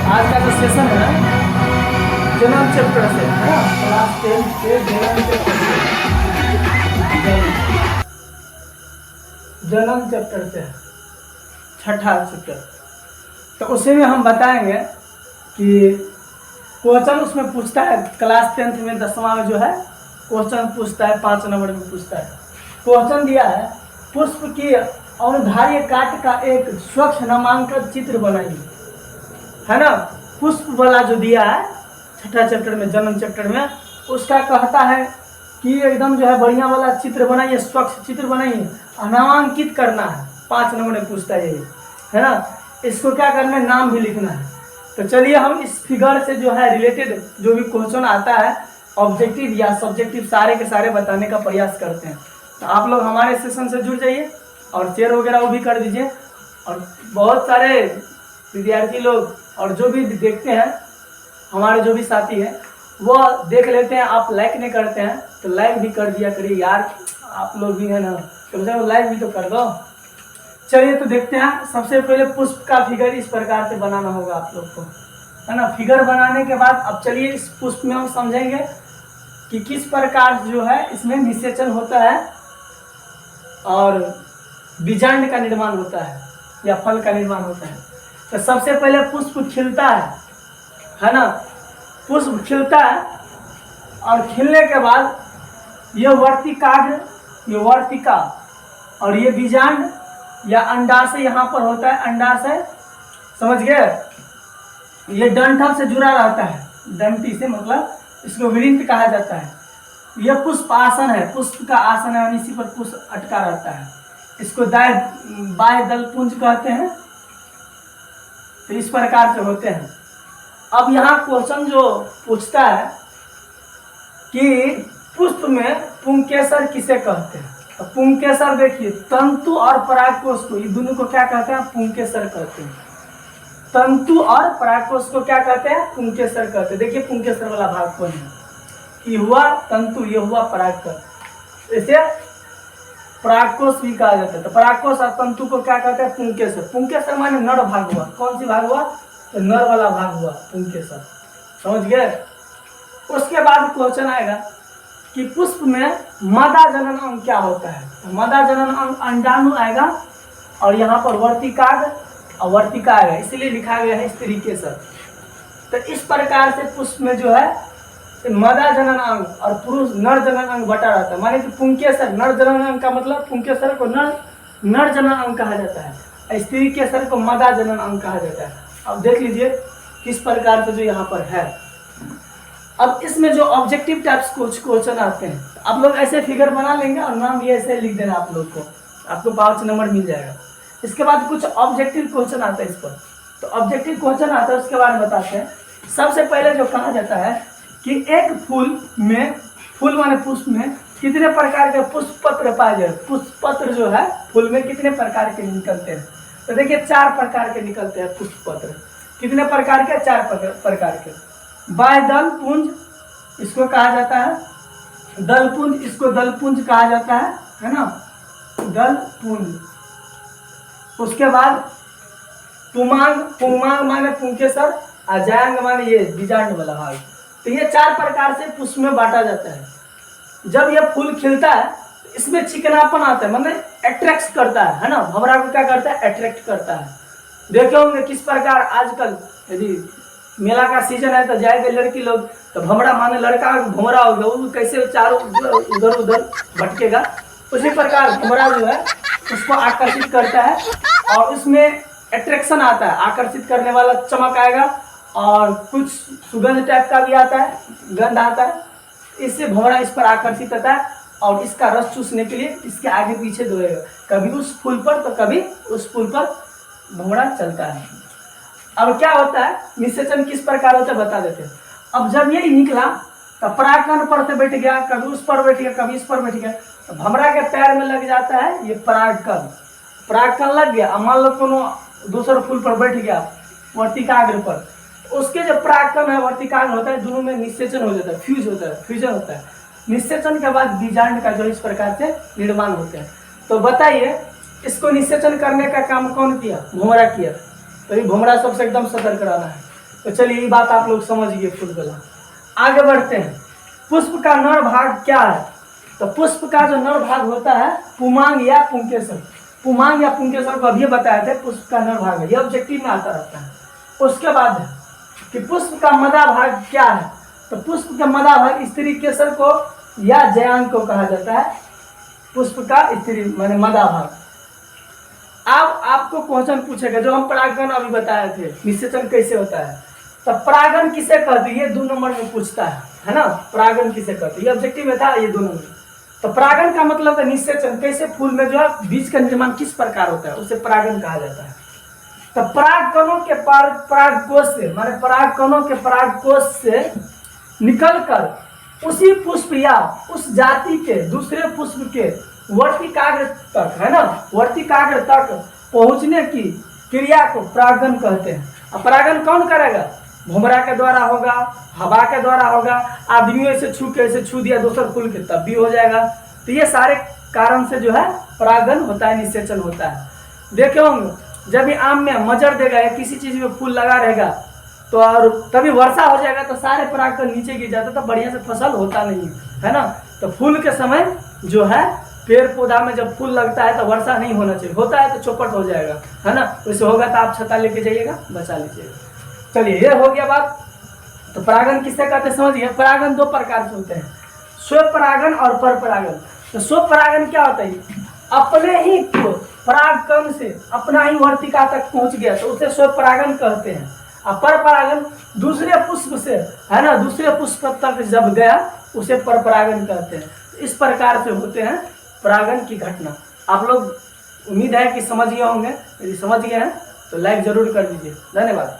आज का जो सेशन है जनरल चैप्टर से है ना, क्लास 10 के जनरल चैप्टर से, जनरल चैप्टर से छठा चैप्टर। तो उसी में हम बताएंगे कि क्वेश्चन उसमें पूछता है क्लास 10th में 10वां में जो है क्वेश्चन पूछता है 5 नंबर में पूछता है। क्वेश्चन दिया है पुष्प की अनुधार्य काट का एक स्वच्छ नामांकन चित्र बनाइए, है ना। पुष्प वाला जो दिया है छठा चैप्टर में जन्म चैप्टर में, उसका कहता है कि एकदम जो है बढ़िया वाला चित्र बनाइए, स्वच्छ चित्र बनाइए, नामांकित करना है। 5 नंबर में पूछता है यही, है ना। इसको क्या करना है, नाम भी लिखना है। तो चलिए हम इस फिगर से जो है रिलेटेड जो भी क्वेश्चन आता है ऑब्जेक्टिव या सब्जेक्टिव सारे के सारे बताने का प्रयास करते हैं। तो आप लोग हमारे सेशन से जुड़ जाइए और शेयर वगैरह वो भी कर दीजिए। और बहुत सारे विद्यार्थी लोग और जो भी देखते हैं हमारे जो भी साथी हैं वो देख लेते हैं, आप लाइक नहीं करते हैं तो लाइक भी कर दिया करिए यार, आप लोग भी है ना, तो लाइक भी तो कर दो। चलिए तो देखते हैं। सबसे पहले पुष्प का फिगर इस प्रकार से बनाना होगा आप लोग को, है ना। फिगर बनाने के बाद अब चलिए इस पुष्प में हम समझेंगे कि किस प्रकार जो है इसमें निषेचन होता है और बीजांड का निर्माण होता है या फल का निर्माण होता है। तो सबसे पहले पुष्प खिलता है ना। पुष्प खिलता है और खिलने के बाद ये वर्तिकाग्र, ये वर्तिका और ये बीजांड या अंडाशय यहाँ पर होता है। अंडाशय समझ गए, ये डंठल से जुड़ा रहता है, डंटी से, मतलब इसको वृंत कहा जाता है। यह पुष्प आसन है, पुष्प का आसन है, इसी पर पुष्प अटका रहता है। इसको बाह्य दल पुंज कहते हैं। तो इस प्रकार से होते हैं। अब यहाँ क्वेश्चन जो पूछता है कि पुष्प में पुंकेसर किसे कहते हैं। तो पुंकेसर देखिए, तंतु और परागकोश को, ये दोनों को क्या कहते हैं, पुंकेसर कहते हैं। तंतु और परागकोश को क्या कहते हैं, पुंकेसर कहते हैं। देखिए पुंकेसर वाला भाग कौन है, ये हुआ तंतु, ये हुआ परागकोश। इसे परागकोश भी कहा जाता है। तो परागकोश और तंतु को क्या कहते हैं, पुंकेसर। पुंकेसर माने नर भाग हुआ। कौन सी भाग हुआ, तो नर वाला भाग हुआ पुंकेसर, समझ गए। उसके बाद क्वेश्चन आएगा कि पुष्प में मदा जनन अंग क्या होता है। तो मदा जनन अंग अंडाणु आएगा और यहाँ पर वर्तिकाग्र और वर्तिका आएगा, इसलिए लिखा गया है इस तरीके से। तो इस प्रकार से पुष्प में जो है मदा जनन अंग और पुरुष नर जनन अंग बटा रहता है। माने कि पुंकेसर नर जनन अंग का मतलब पुंकेसर को नर जनन अंग कहा जाता है, स्त्री केसर को मदा जनन अंग कहा जाता है। अब देख लीजिए किस प्रकार से जो यहाँ पर है। अब इसमें जो ऑब्जेक्टिव टाइप्स कुछ क्वेश्चन आते हैं, आप लोग ऐसे फिगर बना लेंगे और नाम ये ऐसे लिख देना आप लोग को, आपको 5 नंबर मिल जाएगा। इसके बाद कुछ ऑब्जेक्टिव क्वेश्चन आता है इस पर। तो ऑब्जेक्टिव क्वेश्चन आता है, उसके बाद बताते हैं। सबसे पहले जो कहा जाता है कि एक फूल में, फूल माने पुष्प में कितने प्रकार के पुष्प पत्र पाए जाए। पुष्प पत्र जो है फूल में कितने प्रकार के निकलते हैं। तो देखिए 4 प्रकार के निकलते हैं पुष्प पत्र। कितने प्रकार के, 4 प्रकार के। बाह्य दल पुंज इसको कहा जाता है, दल पुंज इसको दल पुंज कहा जाता है ना, दल पुंज। उसके बाद पुमांग, पुमांग माने पुंकेसर, अजांग माने ये बीजांड वाला भाग। तो ये 4 प्रकार से पुष्प में बांटा जाता है। जब ये फूल खिलता है इसमें चिकनापन आता है, मतलब अट्रैक्ट करता है ना। भंवरा को क्या करता है, अट्रैक्ट करता है। देखे होंगे किस प्रकार आजकल यदि मेला का सीजन है तो जाएगा लड़की लोग, तो भंवरा माने लड़का भंवरा होगा, वो कैसे चारों उधर उधर भटकेगा, उसी प्रकार भंवरा जो है उसको आकर्षित करता है और उसमें अट्रैक्शन आता है, आकर्षित करने वाला चमक आएगा और कुछ सुगंध टाइप का भी आता है, गंध आता है। इससे भंवरा इस पर आकर्षित होता है और इसका रस चूसने के लिए इसके आगे पीछे दौड़ेगा, कभी उस फूल पर तो कभी उस फूल पर भंवरा चलता है। अब क्या होता है, निषेचन किस प्रकार होता है बता देते हैं। अब जब ये निकला तो परागकण पर से बैठ गया, कभी उस पर बैठ गया, कभी इस पर बैठ गया, तो भंवरा के पैर में लग जाता है ये परागकण। परागकण लग गया, अब मान लो कोनो दूसरे फूल पर बैठ गया वर्तिकाग्र पर, उसके जो परागकण है वर्तिकाग्र होता है, दोनों में निषेचन हो जाता है, फ्यूजन होता है। निषेचन के बाद बीजांड का जो इस प्रकार से निर्माण होते हैं। तो बताइए इसको निषेचन करने का काम कौन किया, भंवरा किया। तो ये भंवरा सबसे एकदम सतर्क रहना है। तो चलिए ये बात आप लोग समझ गए फूल वाला। आगे बढ़ते हैं। पुष्प का नर भाग क्या है? तो पुष्प का जो नर भाग होता है पुमांग या पुंकेसर। पुमांग या पुंकेसर को अभी बताए थे पुष्प का नर भाग है, ये ऑब्जेक्टिव में आता रहता है। उसके बाद है कि पुष्प का मदा भाग क्या है? तो पुष्प का मदा भाग स्त्री केसर को या जयांग को कहा जाता है। पुष्प का स्त्री माने मदा भाग। अब आपको क्वेश्चन पूछेगा जो हम परागण अभी बताए थे, निषेचन कैसे होता है। तो परागण किसे कहते हैं, ये 2 नंबर में पूछता है ना, परागण किसे कहते हैं, ये ऑब्जेक्टिव में था ये 2 नंबर। तो परागण का मतलब है निषेचन, कैसे फूल में जो है बीज का निर्माण किस प्रकार होता है, उसे परागण कहा जाता है। तो परागकणों के परागकोश से माने परागकणों के परागकोश से निकलकर उसी पुष्प या उस जाति के दूसरे पुष्प के वर्तिकाग्र तक, है ना, वर्तिकाग्र तक पहुंचने की क्रिया को परागण कहते हैं। अब परागण कौन करेगा? भुमरा के द्वारा होगा, हवा के द्वारा होगा, आदमियों से छू के ऐसे छू दिया दूसर फूल के तब भी हो जाएगा। तो ये सारे कारण से जो है परागण होता है, निषेचन होता है। देखे होंगे जब ये आम में मजर देगा या किसी चीज में फूल लगा रहेगा तो और तभी वर्षा हो जाएगा तो सारे परागकण नीचे गिर जाता, तो बढ़िया से फसल होता नहीं है ना। तो फूल के समय जो है पेड़ पौधा में जब फूल लगता है तो वर्षा नहीं होना चाहिए, होता है तो चौपट हो जाएगा, है ना। वैसे होगा तो आप छता लेके जाइएगा, बचा लीजिएगा। चलिए ये हो गया बात। तो परागण किससे कहते हैं समझिए। परागण 2 प्रकार से होते हैं, स्व परागण और पर परागण। तो स्व परागण क्या होता है? अपने ही परागकण से अपना ही वर्तिका तक पहुंच गया तो उसे स्व परागण कहते हैं। और पर परागण दूसरे पुष्प से, है ना, दूसरे पुष्प तक जब गया उसे पर परागण कहते हैं। इस प्रकार से होते हैं परागण की घटना। आप लोग उम्मीद है कि समझ गए होंगे। यदि समझ गए हैं तो लाइक जरूर कर दीजिए। धन्यवाद।